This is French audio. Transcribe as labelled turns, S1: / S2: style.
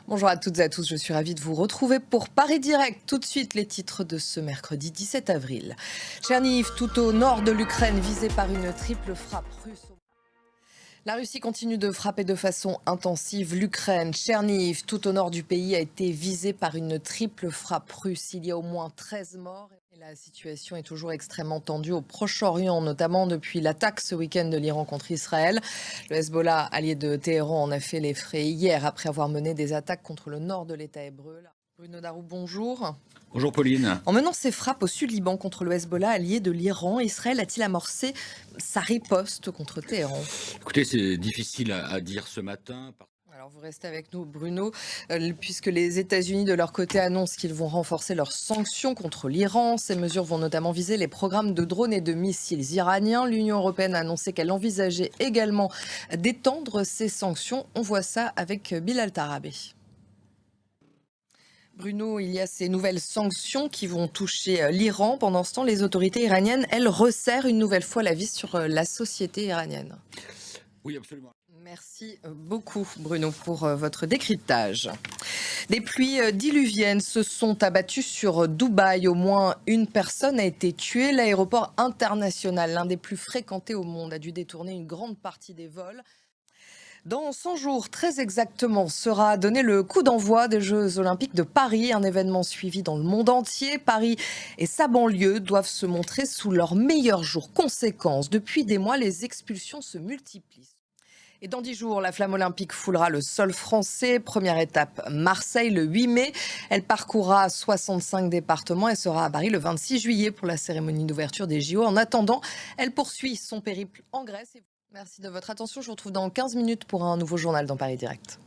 S1: Bonjour à toutes et à tous, je suis ravie de vous retrouver pour Paris Direct. Tout de suite, les titres de ce mercredi 17 avril. Chernihiv, tout au nord de l'Ukraine, visé par une triple frappe russe. La Russie continue de frapper de façon intensive l'Ukraine. Chernihiv, tout au nord du pays, a été visé par une triple frappe russe. Il y a au moins 13 morts. Et la situation est toujours extrêmement tendue au Proche-Orient, notamment depuis l'attaque ce week-end de l'Iran contre Israël. Le Hezbollah, allié de Téhéran, en a fait les frais hier après avoir mené des attaques contre le nord de l'État hébreu. Bruno Darou, bonjour.
S2: Bonjour Pauline.
S1: En menant ses frappes au sud-Liban contre le Hezbollah, allié de l'Iran, Israël a-t-il amorcé sa riposte contre Téhéran?
S2: Écoutez, c'est difficile à dire ce matin.
S1: Alors vous restez avec nous, Bruno, puisque les États-Unis de leur côté annoncent qu'ils vont renforcer leurs sanctions contre l'Iran. Ces mesures vont notamment viser les programmes de drones et de missiles iraniens. L'Union européenne a annoncé qu'elle envisageait également d'étendre ces sanctions. On voit ça avec Bilal Tarabé. Bruno, il y a ces nouvelles sanctions qui vont toucher l'Iran. Pendant ce temps, les autorités iraniennes, elles, resserrent une nouvelle fois la vis sur la société iranienne.
S2: Oui, absolument.
S1: Merci beaucoup, Bruno, pour votre décryptage. Des pluies diluviennes se sont abattues sur Dubaï. Au moins une personne a été tuée. L'aéroport international, l'un des plus fréquentés au monde, a dû détourner une grande partie des vols. Dans 100 jours, très exactement, sera donné le coup d'envoi des Jeux Olympiques de Paris, un événement suivi dans le monde entier. Paris et sa banlieue doivent se montrer sous leurs meilleurs jours. Conséquence, depuis des mois, les expulsions se multiplient. Et dans 10 jours, la flamme olympique foulera le sol français. Première étape, Marseille le 8 mai. Elle parcourra 65 départements et sera à Paris le 26 juillet pour la cérémonie d'ouverture des JO. En attendant, elle poursuit son périple en Grèce. Merci de votre attention. Je vous retrouve dans 15 minutes pour un nouveau journal dans Paris Direct.